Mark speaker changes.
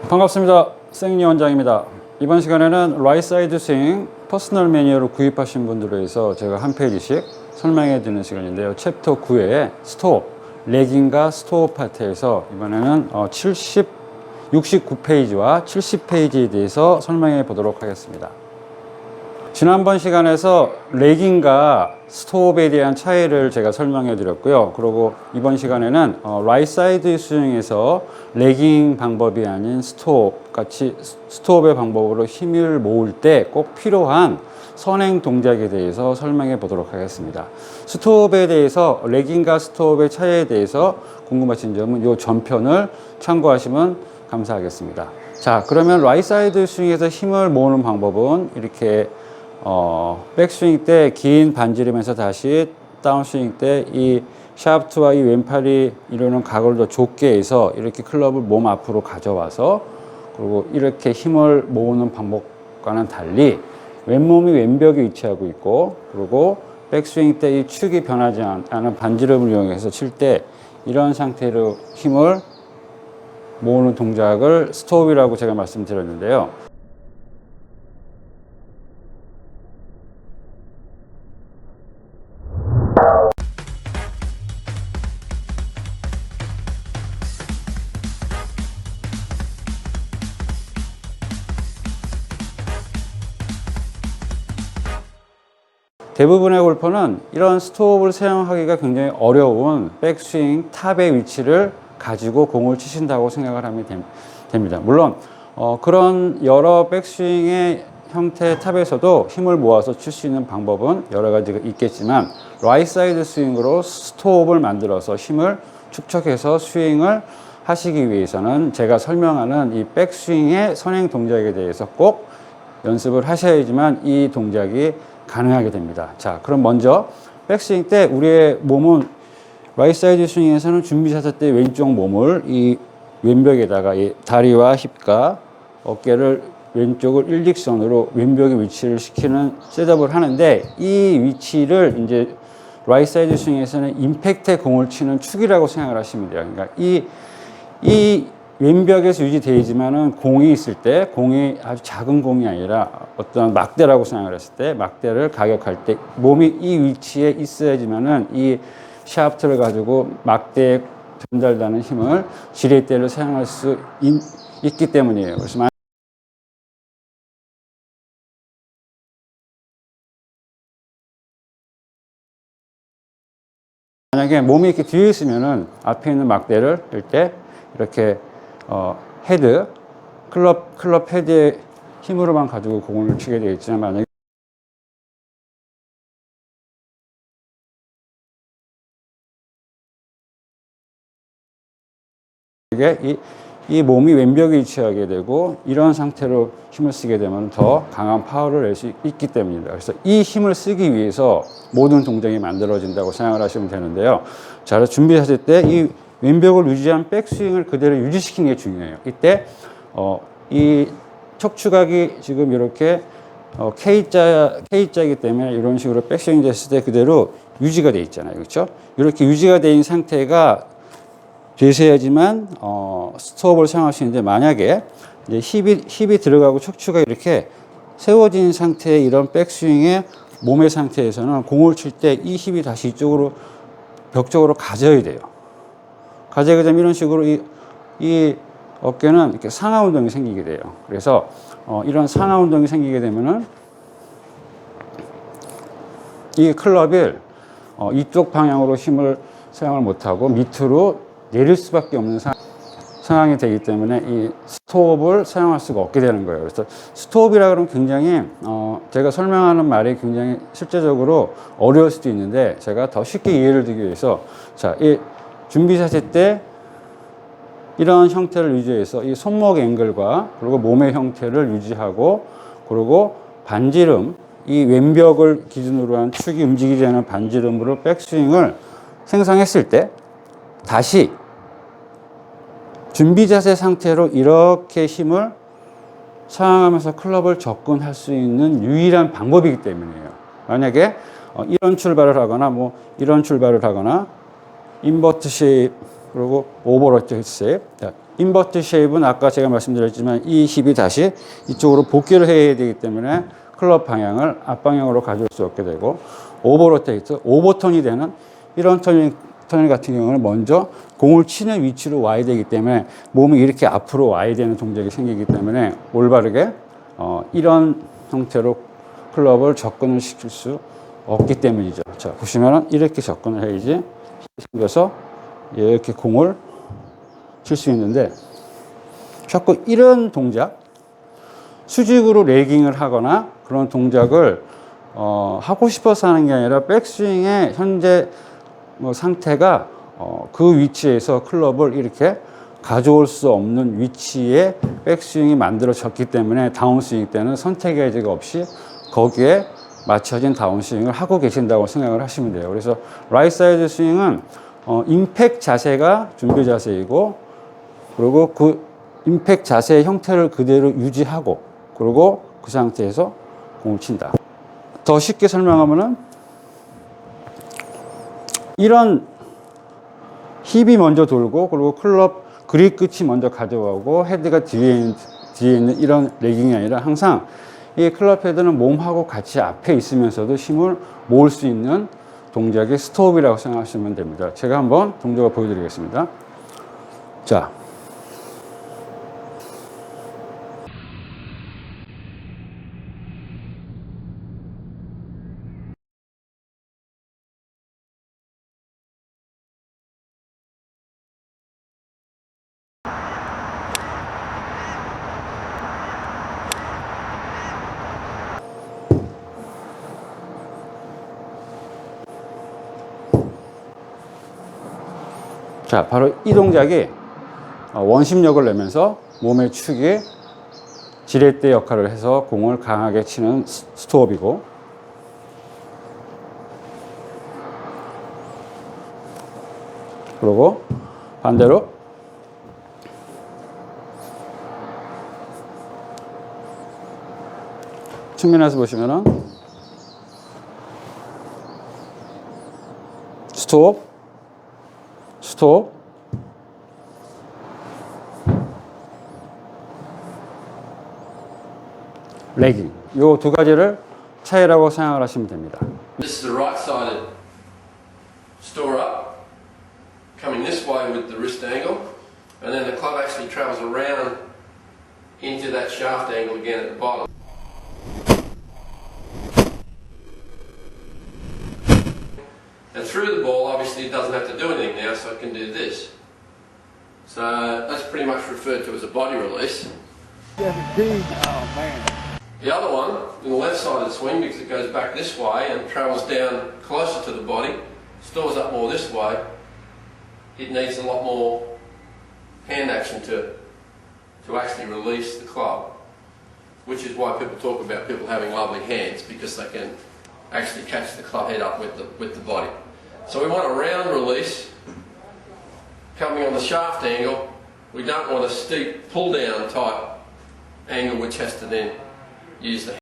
Speaker 1: 반갑습니다. 생리 원장입니다. 이번 시간에는 라이트 사이드 스윙 퍼스널 매뉴얼을 구입하신 분들을 위해서 제가 한 페이지씩 설명해 드리는 시간인데요. 챕터 9의 스톱, 레깅과 스톱 파트에서 이번에는 69페이지와 70페이지에 대해서 설명해 보도록 하겠습니다. 지난번 시간에서 레깅과 스톱에 대한 차이를 제가 설명해 드렸고요. 그리고 이번 시간에는 라이트 사이드 스윙에서 레깅 방법이 아닌 스톱 같이 스톱의 방법으로 힘을 모을 때 꼭 필요한 선행 동작에 대해서 설명해 보도록 하겠습니다. 스톱에 대해서 레깅과 스톱의 차이에 대해서 궁금하신 점은 이 전편을 참고하시면 감사하겠습니다. 자, 그러면 라이트 사이드 스윙에서 힘을 모으는 방법은 이렇게 백스윙 때 긴 반지름에서 다시 다운스윙 때 이 샤프트와 이 왼팔이 이루는 각을 더 좁게 해서 이렇게 클럽을 몸 앞으로 가져와서 그리고 이렇게 힘을 모으는 방법과는 달리 왼몸이 왼벽에 위치하고 있고 그리고 백스윙 때 이 축이 변하지 않은 반지름을 이용해서 칠 때 이런 상태로 힘을 모으는 동작을 스톱이라고 제가 말씀드렸는데요. 대부분의 골퍼는 이런 스톱을 사용하기가 굉장히 어려운 백스윙 탑의 위치를 가지고 공을 치신다고 생각을 하면 됩니다. 물론 그런 여러 백스윙의 형태의 탑에서도 힘을 모아서 칠 수 있는 방법은 여러 가지가 있겠지만 라이트 사이드 스윙으로 스톱을 만들어서 힘을 축적해서 스윙을 하시기 위해서는 제가 설명하는 이 백스윙의 선행 동작에 대해서 꼭 연습을 하셔야지만 이 동작이 가능하게 됩니다. 자, 그럼 먼저 백스윙 때 우리의 몸은 라이트 사이드 스윙에서는 준비샷 때 왼쪽 몸을 이 왼벽에다가 이 다리와 힙과 어깨를 왼쪽을 일직선으로 왼벽에 위치를 시키는 셋업을 하는데 이 위치를 이제 라이트 사이드 스윙에서는 임팩트의 공을 치는 축이라고 생각을 하시면 돼요. 그러니까 이 왼벽에서 유지되지만은 공이 있을 때 공이 아주 작은 공이 아니라 어떤 막대라고 생각을 했을 때 막대를 가격할 때 몸이 이 위치에 있어야지만은 이 샤프트를 가지고 막대에 전달되는 힘을 지렛대를 사용할 수 있기 때문이에요. 그래서 만약에 몸이 이렇게 뒤에 있으면은 앞에 있는 막대를 들 때 이렇게 헤드, 클럽 헤드의 힘으로만 가지고 공을 치게 되어 있지만 만약에 이 몸이 왼벽에 위치하게 되고 이런 상태로 힘을 쓰게 되면 더 강한 파워를 낼 수 있기 때문입니다. 그래서 이 힘을 쓰기 위해서 모든 동작이 만들어진다고 생각을 하시면 되는데요. 자, 준비하실 때 이 왼벽을 유지한 백스윙을 그대로 유지시키는 게 중요해요. 이때 이 척추각이 지금 이렇게 K자이기 때문에 이런 식으로 백스윙 됐을 때 그대로 유지가 돼 있잖아요. 그렇죠? 이렇게 유지가 된 상태가 되셔야지만 스톱을 사용하시는데 만약에 이제 힙이 들어가고 척추가 이렇게 세워진 상태의 이런 백스윙의 몸의 상태에서는 공을 칠 때 이 힙이 다시 이쪽으로 벽 쪽으로 가져야 돼요. 가져야 되면 이런 식으로 이 어깨는 이렇게 상하 운동이 생기게 돼요. 그래서 이런 상하 운동이 생기게 되면은 이 클럽을 이쪽 방향으로 힘을 사용을 못하고 밑으로 내릴 수밖에 없는 상황이 되기 때문에 이 스톱을 사용할 수가 없게 되는 거예요. 그래서 스톱이라 그러면 굉장히 제가 설명하는 말이 굉장히 실제적으로 어려울 수도 있는데 제가 더 쉽게 이해를 드리기 위해서 자, 이 준비샷일 때 이런 형태를 유지해서 이 손목 앵글과 그리고 몸의 형태를 유지하고 그리고 반지름 이 왼벽을 기준으로 한 축이 움직이지 않는 반지름으로 백스윙을 생성했을 때 다시 준비 자세 상태로 이렇게 힘을 사용하면서 클럽을 접근할 수 있는 유일한 방법이기 때문이에요. 만약에 이런 출발을 하거나 뭐 이런 출발을 하거나 인버트 쉐입 그리고 오버로트 쉐입 인버트 쉐입은 아까 제가 말씀드렸지만 이 힙이 다시 이쪽으로 복귀를 해야 되기 때문에 클럽 방향을 앞방향으로 가져올 수 없게 되고, 오버로테이트, 오버턴이 되는 이런 터닝 같은 경우는 먼저 공을 치는 위치로 와야 되기 때문에 몸이 이렇게 앞으로 와야 되는 동작이 생기기 때문에 올바르게 이런 형태로 클럽을 접근을 시킬 수 없기 때문이죠. 자, 보시면은 이렇게 접근을 해야지 생겨서 이렇게 공을 칠 수 있는데, 자꾸 이런 동작, 수직으로 레깅을 하거나 그런 동작을 하고 싶어서 하는 게 아니라 백스윙의 현재 상태가 그 위치에서 클럽을 이렇게 가져올 수 없는 위치에 백스윙이 만들어졌기 때문에 다운스윙 때는 선택의 여지가 없이 거기에 맞춰진 다운스윙을 하고 계신다고 생각을 하시면 돼요. 그래서 라이트 사이드 스윙은 임팩트 자세가 준비 자세이고, 그리고 그 임팩트 자세의 형태를 그대로 유지하고, 그리고 그 상태에서 공을 친다. 더 쉽게 설명하면은 이런 힙이 먼저 돌고, 그리고 클럽 그립 끝이 먼저 가져가고 헤드가 뒤에 있는 이런 레깅이 아니라 항상 이 클럽 헤드는 몸하고 같이 앞에 있으면서도 힘을 모을 수 있는 동작이 스톱이라고 생각하시면 됩니다. 제가 한번 동작을 보여드리겠습니다. 자. 자, 바로 이 동작이 원심력을 내면서 몸의 축이 지렛대 역할을 해서 공을 강하게 치는 스톱이고, 그리고 반대로 측면에서 보시면은 스톱, 스톱, 레깅, 요 두 가지를 차이라고 생각을 하시면 됩니다.
Speaker 2: This is the right-sided store up, coming this way with the wrist angle, and then the club actually travels around into that shaft angle again at the bottom. And through the ball, obviously it doesn't have to do anything now, so it can do this. So that's pretty much referred to as a body release.
Speaker 3: Oh man.
Speaker 2: The other one, in the left-sided swing, because it goes back this way and travels down closer to the body, stores up more this way, it needs a lot more hand action to actually release the club, which is why people talk about people having lovely hands, because they can actually catch the club head up with the body. So we want a round release coming on the shaft angle. We don't want a steep pull down type angle which has to then use the